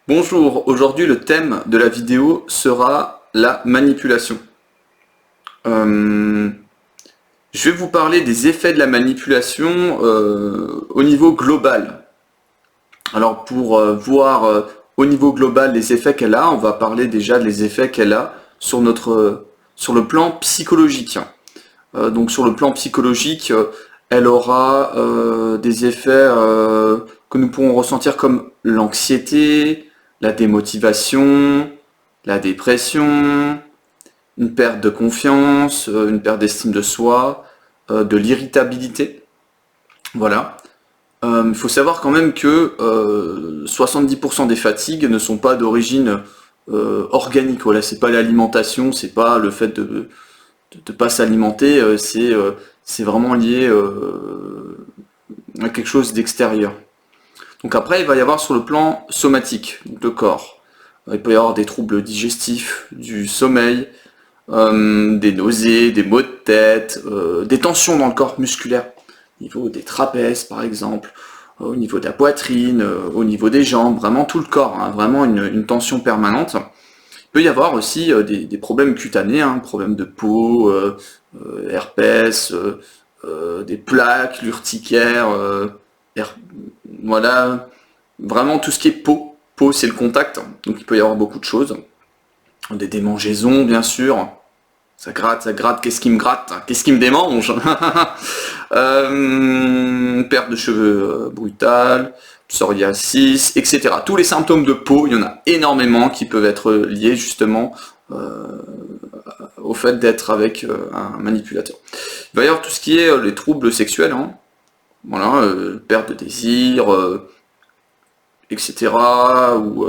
Bonjour, aujourd'hui le thème de la vidéo sera la manipulation. Euh, je vais vous parler des effets de la manipulation au niveau global. Alors pour voir au niveau global les effets qu'elle a, on va parler déjà des effets qu'elle a sur sur le plan psychologique. Donc sur le plan psychologique, elle aura des effets que nous pourrons ressentir comme l'anxiété, la démotivation, la dépression, une perte de confiance, une perte d'estime de soi, de l'irritabilité. Voilà. Il faut savoir quand même que 70% des fatigues ne sont pas d'origine organique. Voilà, c'est pas l'alimentation, c'est pas le fait de pas s'alimenter, c'est vraiment lié à quelque chose d'extérieur. Donc après, il va y avoir sur le plan somatique, donc le corps. Il peut y avoir des troubles digestifs, du sommeil, des nausées, des maux de tête, des tensions dans le corps musculaire, au niveau des trapèzes par exemple, au niveau de la poitrine, au niveau des jambes, vraiment tout le corps, hein, vraiment une tension permanente. Il peut y avoir aussi des problèmes cutanés, hein, problèmes de peau, herpès, des plaques, l'urticaire, voilà, vraiment tout ce qui est peau. Peau, c'est le contact, donc il peut y avoir beaucoup de choses. Des démangeaisons, bien sûr. Ça gratte, qu'est-ce qui me gratte? Qu'est-ce qui me démange? Perte de cheveux brutale, psoriasis, etc. Tous les symptômes de peau, il y en a énormément qui peuvent être liés justement au fait d'être avec un manipulateur. Il va y avoir tout ce qui est les troubles sexuels, hein. Voilà, perte de désir, etc. Ou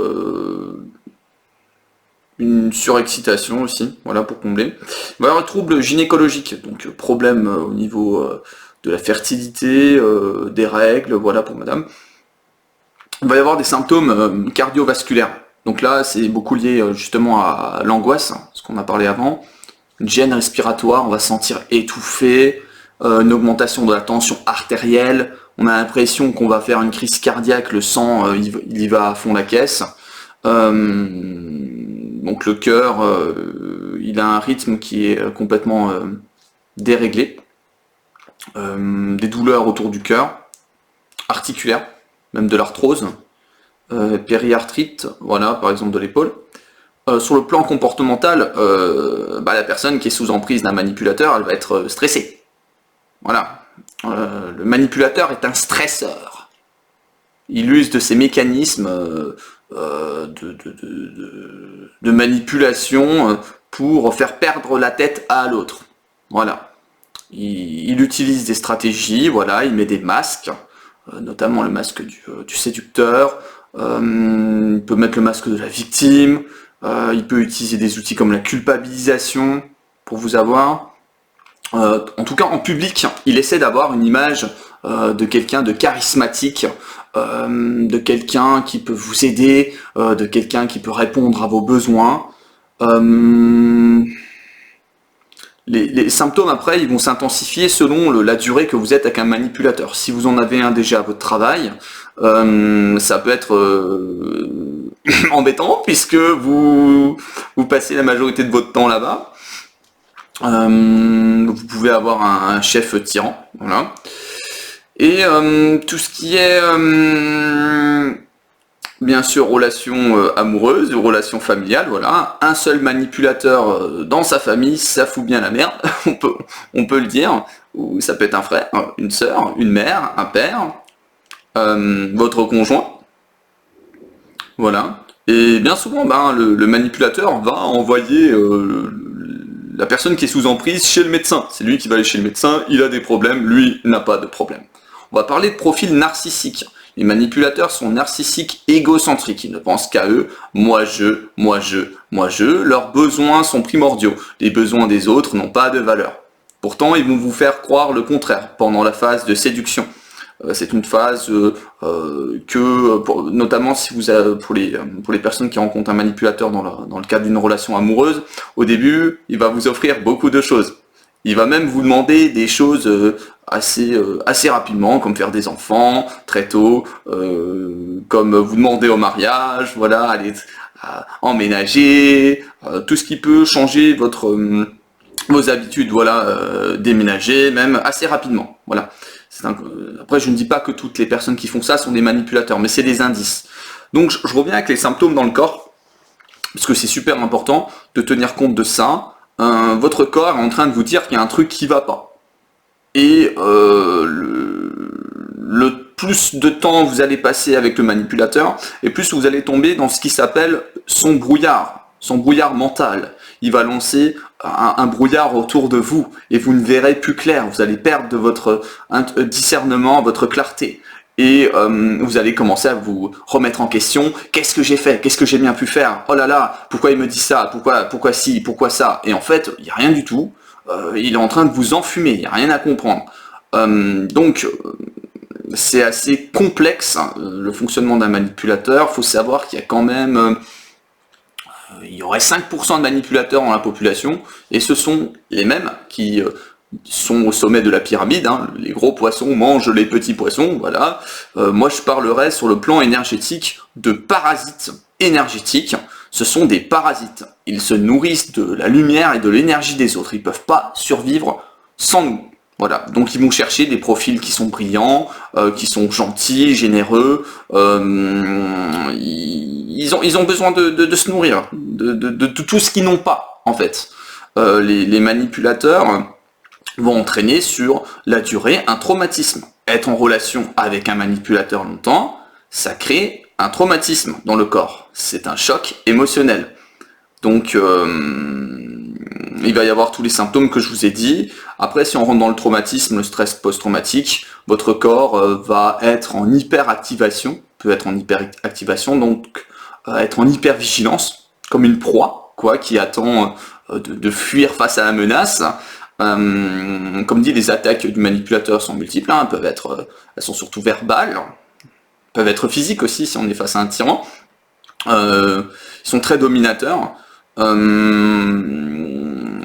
une surexcitation aussi, voilà, pour combler. Il va y avoir un trouble gynécologique, donc problème au niveau de la fertilité, des règles, voilà pour madame. Il va y avoir des symptômes cardiovasculaires. Donc là, c'est beaucoup lié justement à l'angoisse, hein, ce qu'on a parlé avant. Une gêne respiratoire, on va se sentir étouffé, une augmentation de la tension artérielle, on a l'impression qu'on va faire une crise cardiaque, le sang il y va à fond la caisse. Donc le cœur, il a un rythme qui est complètement déréglé. Des douleurs autour du cœur, articulaires, même de l'arthrose, périarthrite, voilà, par exemple de l'épaule. Sur le plan comportemental, la personne qui est sous emprise d'un manipulateur, elle va être stressée. Voilà. Le manipulateur est un stresseur. Il use de ces mécanismes de manipulation pour faire perdre la tête à l'autre. Voilà. Il utilise des stratégies, voilà, il met des masques, notamment le masque du séducteur, il peut mettre le masque de la victime, il peut utiliser des outils comme la culpabilisation pour vous avoir. En tout cas, en public, il essaie d'avoir une image de quelqu'un de charismatique, de quelqu'un qui peut vous aider, de quelqu'un qui peut répondre à vos besoins. Les symptômes après, ils vont s'intensifier selon la durée que vous êtes avec un manipulateur. Si vous en avez un déjà à votre travail, ça peut être embêtant puisque vous passez la majorité de votre temps là-bas. Vous pouvez avoir un chef tyran, voilà. Et tout ce qui est bien sûr relations amoureuses, relations familiales, voilà. Un seul manipulateur dans sa famille, ça fout bien la merde, on peut le dire. Ou ça peut être un frère, une sœur, une mère, un père, votre conjoint, voilà. Et bien souvent, le manipulateur va envoyer la personne qui est sous emprise chez le médecin. C'est lui qui va aller chez le médecin, il a des problèmes, lui n'a pas de problème. On va parler de profil narcissique. Les manipulateurs sont narcissiques égocentriques, ils ne pensent qu'à eux, moi je, moi je, moi je, leurs besoins sont primordiaux, les besoins des autres n'ont pas de valeur. Pourtant, ils vont vous faire croire le contraire pendant la phase de séduction. C'est une phase notamment si vous pour les personnes qui rencontrent un manipulateur dans le cadre d'une relation amoureuse, au début, il va vous offrir beaucoup de choses. Il va même vous demander des choses assez rapidement, comme faire des enfants très tôt, comme vous demander au mariage, voilà, aller emménager, tout ce qui peut changer vos habitudes, voilà, déménager, même assez rapidement, voilà. Après, je ne dis pas que toutes les personnes qui font ça sont des manipulateurs, mais c'est des indices. Donc, je reviens avec les symptômes dans le corps, parce que c'est super important de tenir compte de ça. Votre corps est en train de vous dire qu'il y a un truc qui va pas. Et le plus de temps vous allez passer avec le manipulateur, et plus vous allez tomber dans ce qui s'appelle son brouillard mental. Il va lancer un brouillard autour de vous, et vous ne verrez plus clair. Vous allez perdre de votre discernement, votre clarté. Et vous allez commencer à vous remettre en question. Qu'est-ce que j'ai fait? Qu'est-ce que j'ai bien pu faire? Oh là là, pourquoi il me dit ça? Pourquoi ci? Pourquoi ça? Et en fait, il n'y a rien du tout. Il est en train de vous enfumer, il n'y a rien à comprendre. Donc, c'est assez complexe, hein, le fonctionnement d'un manipulateur. Il faut savoir qu'il y a quand même... il y aurait 5% de manipulateurs dans la population, et ce sont les mêmes qui sont au sommet de la pyramide, hein. Les gros poissons mangent les petits poissons, voilà. Moi, je parlerai sur le plan énergétique de parasites énergétiques. Ce sont des parasites. Ils se nourrissent de la lumière et de l'énergie des autres. Ils ne peuvent pas survivre sans nous. Voilà. Donc ils vont chercher des profils qui sont brillants, qui sont gentils, généreux. Ils ont besoin de se nourrir de tout ce qu'ils n'ont pas, en fait. Les manipulateurs vont entraîner sur la durée un traumatisme. Être en relation avec un manipulateur longtemps, ça crée un traumatisme dans le corps. C'est un choc émotionnel. Donc, il va y avoir tous les symptômes que je vous ai dit. Après, si on rentre dans le traumatisme, le stress post-traumatique, votre corps va être en hyperactivation, peut être en hyperactivation, donc être en hypervigilance, comme une proie, quoi, qui attend de fuir face à la menace. Comme dit, les attaques du manipulateur sont multiples, hein, elles sont surtout verbales, peuvent être physiques aussi si on est face à un tyran. Ils sont très dominateurs. En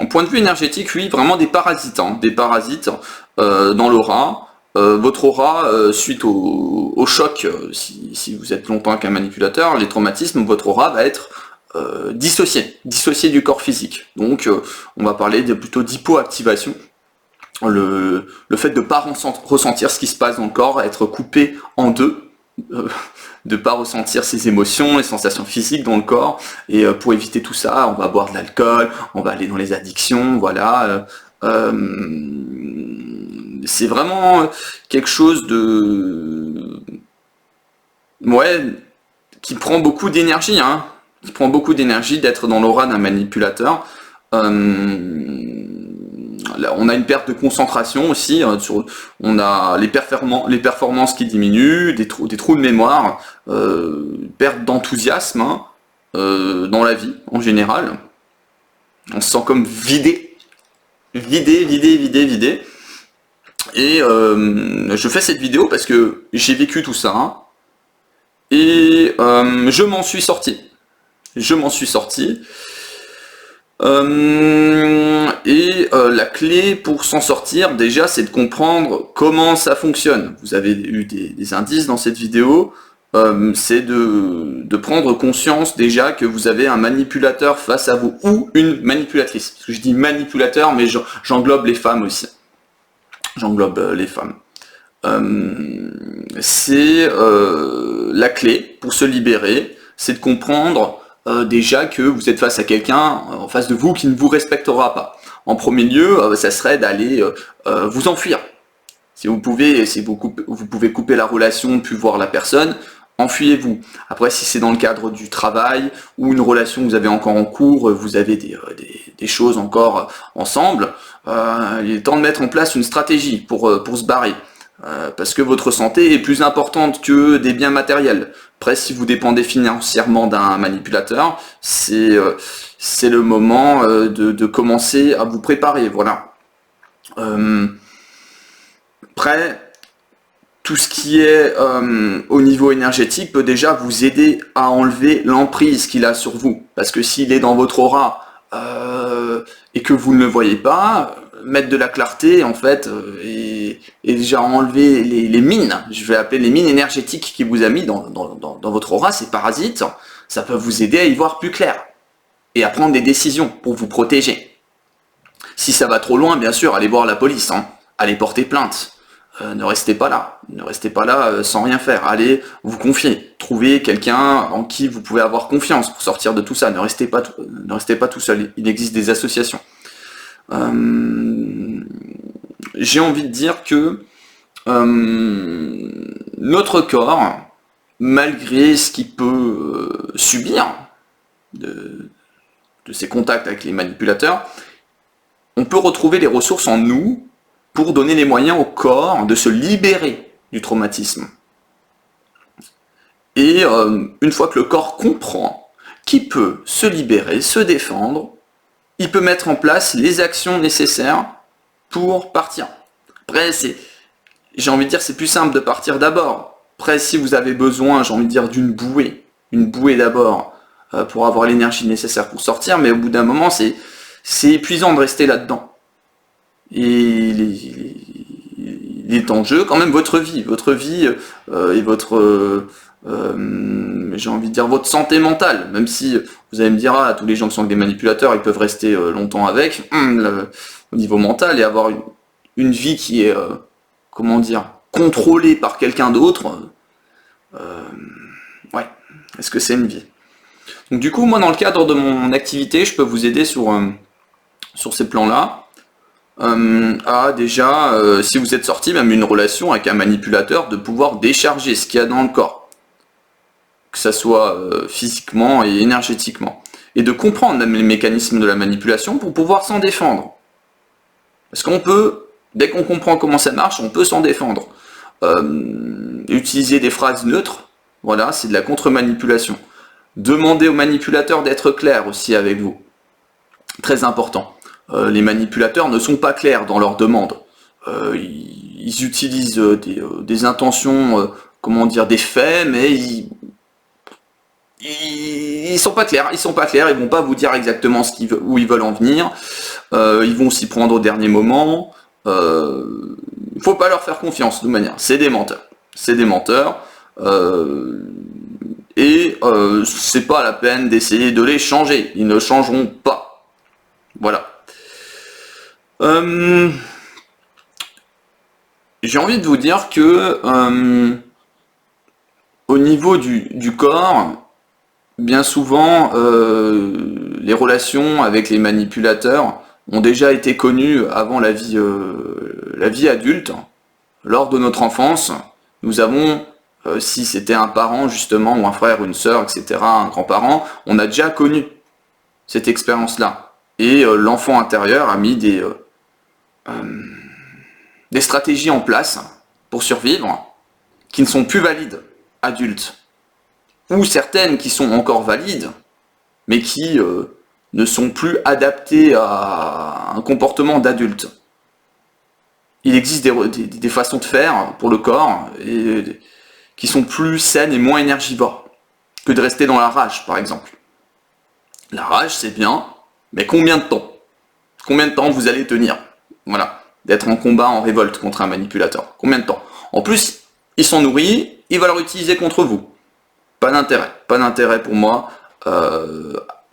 point de vue énergétique, oui, vraiment des parasites, hein, dans l'aura. Votre aura, suite au choc, si vous êtes longtemps avec un manipulateur, les traumatismes, votre aura va être dissociée du corps physique. Donc, on va parler plutôt d'hypoactivation. Le fait de ne pas ressentir ce qui se passe dans le corps, être coupé en deux, de ne pas ressentir ses émotions, les sensations physiques dans le corps. Et pour éviter tout ça, on va boire de l'alcool, on va aller dans les addictions, voilà. C'est vraiment quelque chose qui prend beaucoup d'énergie, hein. Qui prend beaucoup d'énergie d'être dans l'aura d'un manipulateur. On a une perte de concentration aussi, on a les performances qui diminuent, des trous de mémoire, perte d'enthousiasme, hein, dans la vie en général. On se sent comme vidé. Et je fais cette vidéo parce que j'ai vécu tout ça, hein, et je m'en suis sorti. La clé pour s'en sortir, déjà, c'est de comprendre comment ça fonctionne. Vous avez eu des indices dans cette vidéo. C'est de prendre conscience déjà que vous avez un manipulateur face à vous, ou une manipulatrice. Parce que je dis manipulateur, mais j'englobe les femmes aussi. J'englobe les femmes. C'est la clé pour se libérer, c'est de comprendre déjà que vous êtes face à quelqu'un en face de vous qui ne vous respectera pas. En premier lieu, ça serait d'aller vous enfuir. Si vous pouvez couper la relation, puis voir la personne, enfuyez-vous. Après, si c'est dans le cadre du travail ou une relation que vous avez encore en cours, vous avez des choses encore ensemble, il est temps de mettre en place une stratégie pour se barrer. Parce que votre santé est plus importante que des biens matériels. Après, si vous dépendez financièrement d'un manipulateur, c'est le moment de commencer à vous préparer, voilà. Après, tout ce qui est au niveau énergétique peut déjà vous aider à enlever l'emprise qu'il a sur vous. Parce que s'il est dans votre aura et que vous ne le voyez pas, mettre de la clarté en fait et déjà enlever les mines, je vais appeler les mines énergétiques qui vous a mis dans votre aura, ces parasites, ça peut vous aider à y voir plus clair et à prendre des décisions pour vous protéger. Si ça va trop loin, bien sûr, allez voir la police, hein, allez porter plainte. Ne restez pas là sans rien faire, allez vous confier, trouvez quelqu'un en qui vous pouvez avoir confiance pour sortir de tout ça, ne restez pas tout seul, il existe des associations. J'ai envie de dire que notre corps, malgré ce qu'il peut subir de ces contacts avec les manipulateurs, on peut retrouver les ressources en nous pour donner les moyens au corps de se libérer du traumatisme. Et une fois que le corps comprend qu'il peut se libérer, se défendre, il peut mettre en place les actions nécessaires pour partir. Après, j'ai envie de dire, c'est plus simple de partir d'abord. Après, si vous avez besoin, j'ai envie de dire, d'une bouée d'abord, pour avoir l'énergie nécessaire pour sortir, mais au bout d'un moment, c'est épuisant de rester là-dedans. Et il est en jeu quand même votre vie et votre j'ai envie de dire votre santé mentale, même si vous allez me dire tous les gens qui sont avec des manipulateurs ils peuvent rester longtemps avec au niveau mental et avoir une vie qui est comment dire contrôlée par quelqu'un d'autre, ouais, est-ce que c'est une vie? Donc du coup moi dans le cadre de mon activité je peux vous aider sur ces plans là. Déjà, si vous êtes sorti même une relation avec un manipulateur, de pouvoir décharger ce qu'il y a dans le corps, que ça soit physiquement et énergétiquement, et de comprendre même les mécanismes de la manipulation pour pouvoir s'en défendre. Parce qu'on peut, dès qu'on comprend comment ça marche, on peut s'en défendre. Utiliser des phrases neutres, voilà, c'est de la contre-manipulation. Demandez au manipulateur d'être clair aussi avec vous. Très important. Les manipulateurs ne sont pas clairs dans leurs demandes. Ils utilisent des intentions, comment dire, des faits, mais ils sont pas clairs. Ils vont pas vous dire exactement où ils veulent en venir. Ils vont s'y prendre au dernier moment. Il faut pas leur faire confiance de toute manière. C'est des menteurs. Et c'est pas la peine d'essayer de les changer. Ils ne changeront pas. Voilà. J'ai envie de vous dire que au niveau du corps, bien souvent les relations avec les manipulateurs ont déjà été connues avant la vie adulte. Lors de notre enfance, nous avons, si c'était un parent justement, ou un frère, une sœur, etc., un grand-parent, on a déjà connu cette expérience-là. Et l'enfant intérieur a mis des stratégies en place pour survivre qui ne sont plus valides adultes, ou certaines qui sont encore valides mais qui ne sont plus adaptées à un comportement d'adulte. Il existe des façons de faire pour le corps qui sont plus saines et moins énergivores que de rester dans la rage par exemple. La rage c'est bien, mais combien de temps? Combien de temps vous allez tenir? Voilà, d'être en combat, en révolte contre un manipulateur. Combien de temps? En plus, il s'en nourrit, il va le réutiliser contre vous. Pas d'intérêt pour moi,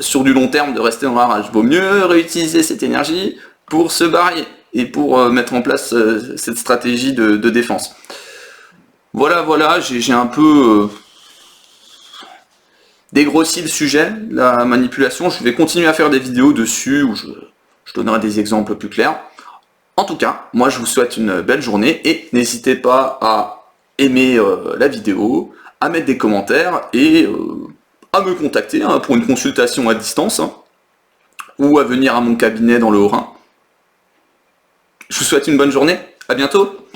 sur du long terme, de rester dans la rage. Vaut mieux réutiliser cette énergie pour se barrer et pour mettre en place cette stratégie de défense. Voilà, j'ai un peu dégrossi le sujet, la manipulation. Je vais continuer à faire des vidéos dessus où je donnerai des exemples plus clairs. En tout cas, moi je vous souhaite une belle journée et n'hésitez pas à aimer la vidéo, à mettre des commentaires et à me contacter pour une consultation à distance ou à venir à mon cabinet dans le Haut-Rhin. Je vous souhaite une bonne journée, à bientôt.